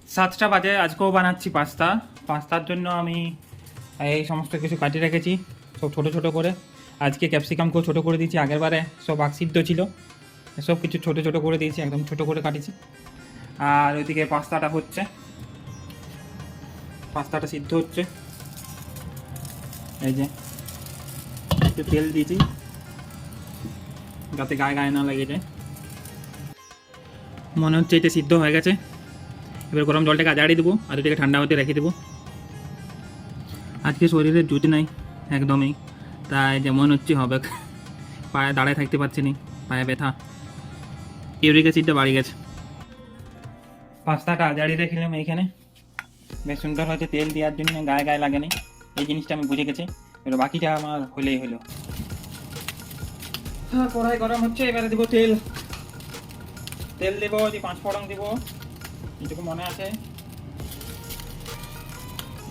7টা বাজে, আজকেও বানাচ্ছি পাস্তা। পাস্তার জন্য আমি এই সমস্ত কিছু কাটিয়ে রেখেছি সব ছোটো ছোটো করে। আজকে ক্যাপসিকামকেও ছোটো করে দিয়েছি, আগের বারে সব আঁকসিদ্ধ ছিল, সব কিছু ছোটো ছোটো করে দিয়েছি, একদম ছোটো করে কাটিয়েছি। আর ওইদিকে পাস্তাটা হচ্ছে, পাস্তাটা সিদ্ধ হচ্ছে। এই যে একটু তেল দিয়েছি যাতে গায়ে গায়ে না লেগে যায়। মনে হচ্ছে এটা সিদ্ধ হয়ে গেছে। এবার গরম জলটাকে আজাড়িয়ে দেবো আর এটাকে ঠান্ডা হতে রেখে দেবো। আজকে শরীরে জুত নাই একদমই, তাই যেমন হচ্ছে হবে, পায়ে দাঁড়ায় থাকতে পারছি না, পায়ে ব্যথা, ইউরিক অ্যাসিডটা বাড়ি গেছে। পাস্তাটা আজাড়িয়ে রেখেছিলাম এইখানে, বেশ সুন্দর হয়েছে। তেল দেওয়ার জন্য গায়ে গায়ে লাগে নি, এই জিনিসটা আমি বুঝে গেছি। এবার বাকিটা আমার হলেই হলো। হ্যাঁ, কড়াই গরম হচ্ছে, এবারে দেবো তেল। তেল দেবো, যে 5 ফোড়ন দেবো, এটুকু মনে আছে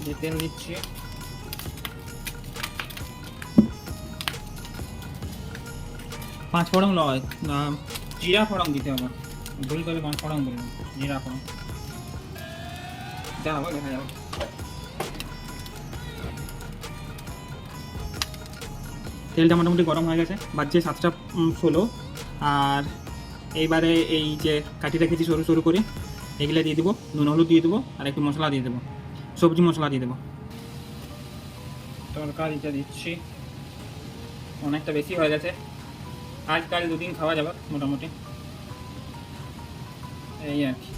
যে তেল দিচ্ছি। পাঁচ ফোড়ন নয়, জিরা ফোড়ন দিতে হবে, ভুল করে 5 ফোড়ন বললাম, জিরা ফোড়ন। যা হবে দেখা যাবে। তেলটা মোটামুটি গরম হয়ে গেছে, বাজছে 7:16। আর এইবারে এই যে কাটি রেখেছি সরু সরু করে, এগুলো দিয়ে দেবো, নুন হলুদ দিয়ে দেবো, আর একটু মশলা দিয়ে দেবো, সবজি মশলা দিয়ে দেবো। তরকারিটা দিচ্ছি, অনেকটা বেশি হয়ে গেছে, আজকাল 2 দিন খাওয়া যাবে মোটামুটি, এই আর কি।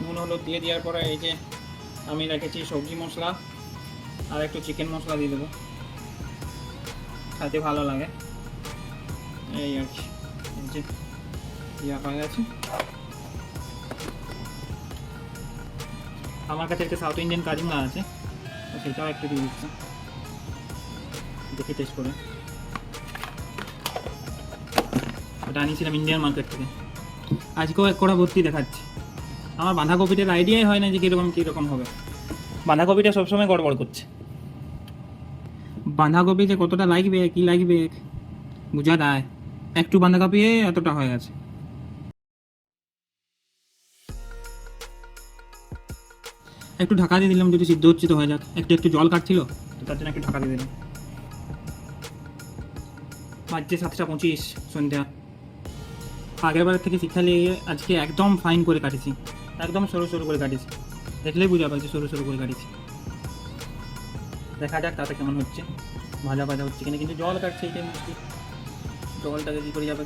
নুন হলুদ দিয়ে দেওয়ার পরে এই যে আমি রেখেছি সবজি মশলা আর একটু চিকেন মশলা দিয়ে দেবো, খেতে ভালো লাগে, এই আর কি। এই যে ইয়া হয়ে গেছে। আমার কাছে একটা সাউথ ইন্ডিয়ান কারি মাছ আছে, তো সেটাও একটু দিয়ে দিচ্ছি, দেখে টেস্ট করে। ওটা আনিয়েছিলাম ইন্ডিয়ান মার্কেট থেকে, আজকেও এক কড়া ভর্তি দেখাচ্ছে। আমার বাঁধাকপিটার আইডিয়াই হয় না যে কীরকম হবে। বাঁধাকপিটা সবসময় গড়বড় করছে, বাঁধাকপি যে কতটা লাগবে কি লাগবে বোঝা যায়, একটু বাঁধাকপি এতটা হয়ে গেছে। একটু ঢাকা দিয়ে দিলাম, যদি সিদ্ধ হচ্ছে তো হয়ে যাক। একটু একটু জল কাটছিল, তো তার জন্য একটু ঢাকা দিয়ে দিলাম। বাজছে 7:25 সন্ধ্যা। আগের বারের থেকে শিক্ষা নিয়ে আজকে একদম ফাইন করে কাটিছি, একদম সরু সরু করে কাটিছি, দেখলেই বুঝা পাচ্ছি সরু সরু করে কাটিছি। দেখা যাক তাতে কেমন হচ্ছে, ভাজা ভাজা হচ্ছে কিনা। কিন্তু জল কাটছে, এটাই মুশকিল, জলটাকে কী করে যাবে।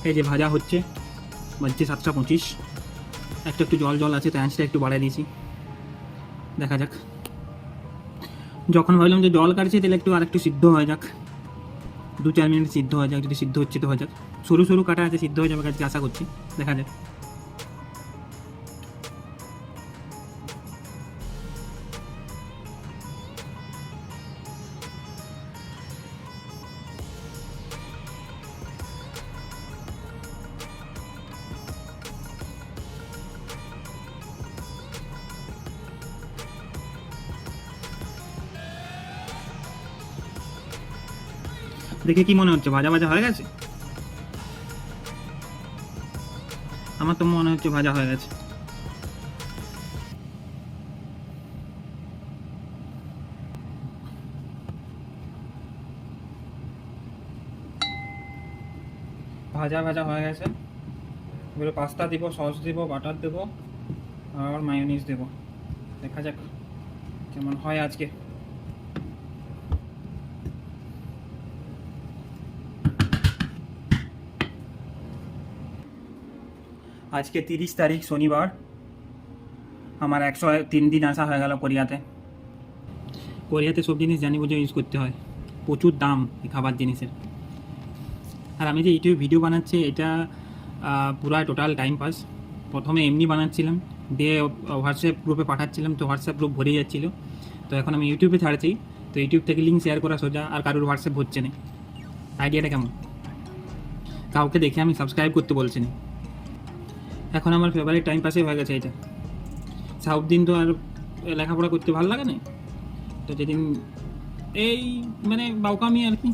এই যে ভাজা হচ্ছে, বাজছে 7:25, একটু একটু জল জল আছে, তাই আঁচটা একটু বাড়াই দিয়েছি, দেখা যাক। যখন ভাবলাম যে জল কাটছে, তাহলে একটু আর একটু সিদ্ধ হয়ে যাক, 2-4 মিনিট সিদ্ধ হয়ে যাক। যদি সিদ্ধ হচ্ছে তো হয়ে যাক, সরু সরু কাটা আছে, সিদ্ধ হয়ে যাবে আজকে আশা করছি, দেখা যাক। দেখে কি মনে হচ্ছে, ভাজা ভাজা হয়ে গেছে? আমার তো মনে হচ্ছে ভাজা হয়ে গেছে। ভাজা ভাজা হয়ে গেছে। এবারে পাস্তা দিব, সস দিব, বাটার দেব, আর মায়োনিজ দেব। দেখা যাক কেমন হয় আজকে। আজকে 30 তারিখ শনিবার, আমার 103 দিন আসা হয়ে গেল কোরিয়াতে। কোরিয়াতে সব জিনিস জানি বুঝে ইউজ করতে হয়, প্রচুর দাম এই খাবার জিনিসের। আর আমি যে ইউটিউব ভিডিও বানাচ্ছি, এটা পুরা টোটাল টাইম পাস। প্রথমে এমনি বানাচ্ছিলাম, দিয়ে হোয়াটসঅ্যাপ গ্রুপে পাঠাচ্ছিলাম, তো হোয়াটসঅ্যাপ গ্রুপ ভরে যাচ্ছিলো। তো এখন আমি ইউটিউবে ছাড়ছি, তো ইউটিউব থেকে লিঙ্ক শেয়ার করা সোজা, আর কারোর হোয়াটসঅ্যাপ হচ্ছে না। আইডিয়াটা কেমন? কাউকে দেখে আমি সাবস্ক্রাইব করতে বলছি না। এখন আমার ফেভারিট টাইম পাসে হয়ে গেছে এটা। সাউথ দিন তো আর লেখাপড়া করতে ভালো লাগে না, তো যেদিন এই মানে বাউকামি আর কি,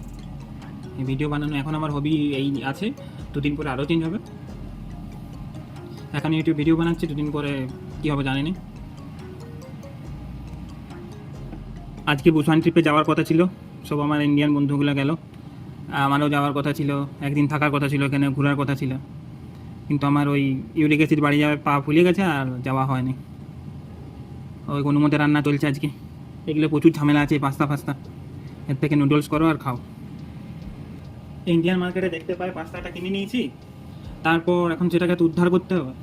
এই ভিডিও বানানো এখন আমার হবি এই আছে। দুদিন পরে আরও চেঞ্জ হবে। এখন ইউটিউব ভিডিও বানাচ্ছি, দুদিন পরে কী হবে জানি না। আজকে বুসান ট্রিপে যাওয়ার কথা ছিল, সব আমার ইন্ডিয়ান বন্ধুগুলো গেল, আমারও যাওয়ার কথা ছিল, একদিন থাকার কথা ছিল, এখানে ঘোরার কথা ছিল, কিন্তু আমার ওই ইউরিক অ্যাসিড বাড়ি যাওয়ার পা ফুলে গেছে আর যাওয়া হয়নি। ওই কোনো মতে রান্না চলছে আজকে, এগুলো প্রচুর ঝামেলা আছে, পাস্তা ফাস্তা, এর থেকে নুডলস করো আর খাও। ইন্ডিয়ান মার্কেটে দেখতে পাই পাস্তাটা কিনে নিয়েছি, তারপর এখন সেটাকে তো উদ্ধার করতে হবে,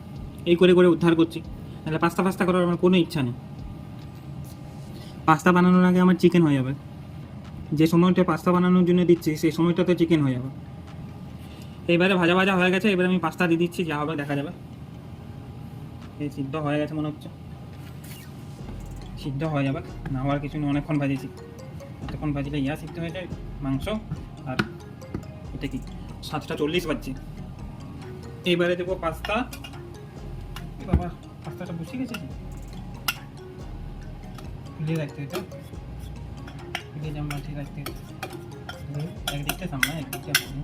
এই করে করে উদ্ধার করছি। তাহলে পাস্তা করার আমার কোনো ইচ্ছা নেই। পাস্তা বানানোর আগে আমার চিকেন হয়ে যাবে, যে সময়টা পাস্তা বানানোর জন্য দিচ্ছি সেই সময়টাতে চিকেন হয়ে যাবে। এবারে ভাজা ভাজা হয়ে গেছে, এবারে আমি পাস্তা দিয়ে দিচ্ছি, যা হবে দেখা যাবে। এই সিদ্ধ হয়ে গেছে মনে হচ্ছে, সিদ্ধ হয়ে যাবে, না হওয়ার কিছু না, অনেকক্ষণ ভাজেছি, এতক্ষণ ভাজলে সিদ্ধ হয়ে যায় মাংস। আর এটা কি 7:40 বাজছে। এইবারে দেবো পাস্তা। বাবা পাস্তাটা বসে গেছে, খুলে রাখতে হতো, খুলে জামা ঠিক রাখতে হতো, একদিকটা সামনে একদিকটা সামনে।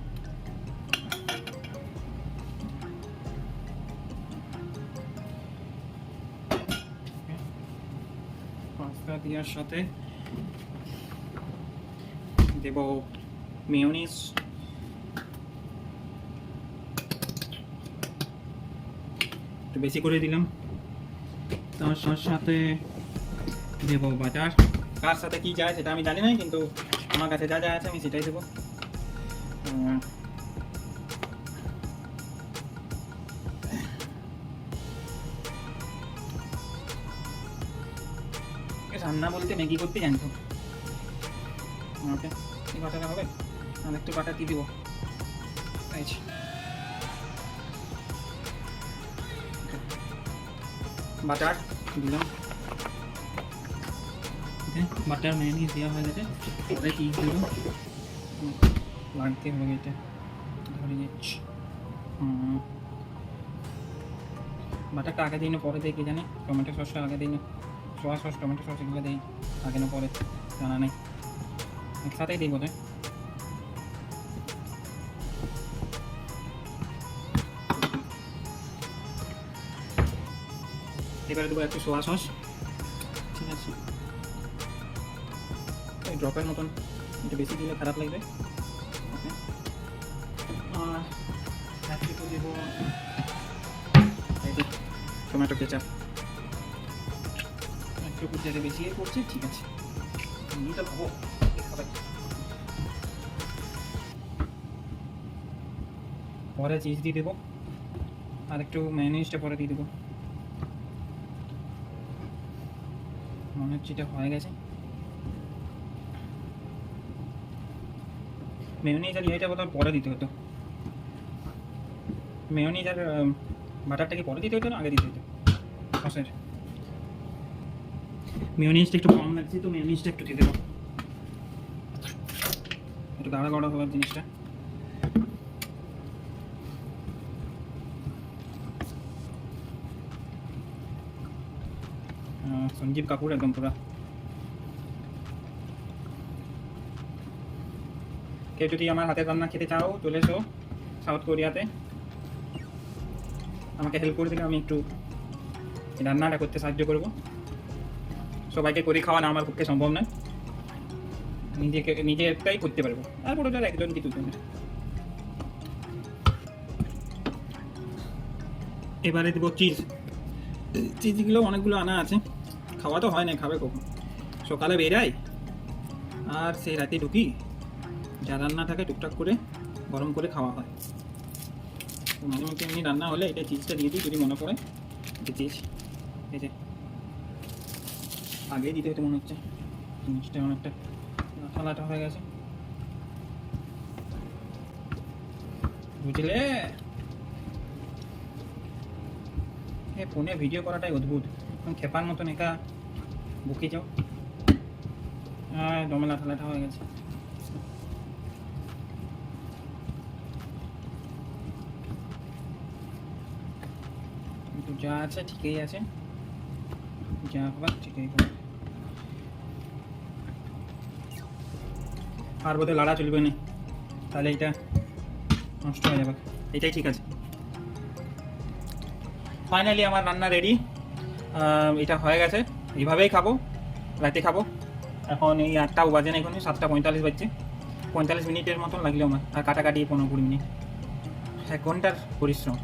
পাস্তা দেওয়ার সাথে দেব মেয়োনিজ, একটু বেশি করে দিলাম। তার সাথে দেবো বাটার। কার সাথে কি যায় সেটা আমি জানি না, কিন্তু আমার কাছে যা যা আছে আমি সেটাই দেবো। রান্না বলতে ম্যাগি করতে জানতো, ওকে এই বাটাটা হবে, আর একটু বাটার দিয়ে দেবো। বাটার দিলাম, বাটার মেয়োনিজ দেওয়া হয়ে গেছে। পরে কি দেবো লাগতে হবে, এটা ধরে যাচ্ছি। বাটারটা আগে দিই না পরে দিই কি জানি, টমেটো সসটা আগে দিই না, সোয়া সস টমেটো সস এগুলো দিই আগে না পরে জানা নেই, একসাথেই দিই বোধ হয়। এবারে দেবো একটু সোয়া সস, ঠিক আছে, ওই ড্রপের মতন, একটু বেশি দিলে খারাপ লাগবে। আর একটু দেবো টমেটো কেচাপ, একটু জায়গায় বেশি করছি, ঠিক আছে, এটা খাবো খাবার। পরে চিজ দিয়ে দেবো, আর একটু মেয়োনিজটা পরে দিয়ে দেবো। মনে হচ্ছে এটা হয়ে গেছে। মেয়োনিজ আর এটা বোধহয় পরে দিতে হতো, মেয়োনিজ আর বাটারটা কি পরে দিতে হতো না আগে দিতে হতো সসের? মেয়োনিজটা একটু কম লাগছে, তো মেয়োনিজটা একটু দিয়ে দেবো, একটু গাঢ় গাঢ় হওয়ার জিনিসটা। সঞ্জীব কাপুর একদম পুরা। কেউ যদি আমার হাতের রান্না খেতে চাও চলে এসো সাউথ কোরিয়াতে, আমাকে হেল্প করে দিলে আমি একটু রান্নাটা করতে সাহায্য করব। সবাইকে করে খাওয়ানো আমার পক্ষে সম্ভব নয়, নিজেরটাই করতে পারবো, আর পুরোটা একজন কিছু জন্য। এবারে দেবো চিজ, চিজগুলো অনেকগুলো আনা আছে, খাওয়া তো হয় না, খাবে কখন? সকালে বেরাই আর সেই রাতে ঢুকি, যা রান্না থাকে টুকটাক করে গরম করে খাওয়া হয়। মাঝে মধ্যে এমনি রান্না হলে এটা চিজটা দিয়ে দিই যদি মনে পড়ে, এটা চিজ এই যে আগেই দিতে হতো মনে হচ্ছে, জিনিসটা অনেকটা লাঠা লাঠা হয়ে গেছে, বুঝলে? ফোনে ভিডিও করাটাই অদ্ভুত, খেপার মতন একা বুকে যাও, দমে লাঠা লাঠা হয়ে গেছে। কিন্তু যা আছে ঠিকই আছে। যা হবার ঠিক আছে। আর বোধহয় লাড়া চলবে না, তাহলে এটা নষ্ট হয়ে যাবে। এটাই ঠিক আছে। ফাইনালি আমার রান্না রেডি। এটা হয়ে গেছে, এইভাবেই খাবো, রাতে খাবো। এখন এই 8টাও বাজে না, এখন 7টা 45 বাজছে। 45 মিনিটের মতন লাগলো আমার, আর কাটাকাটি 15-20 মিনিট, 1 ঘন্টার পরিশ্রম।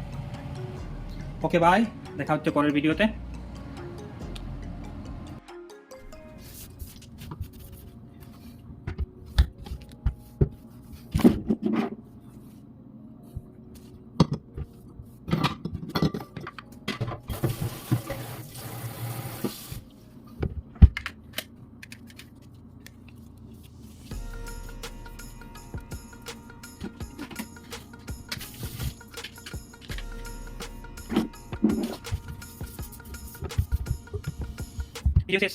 ওকে বাই, দেখা হচ্ছে পরের ভিডিওতে। ভিডিও শেষ।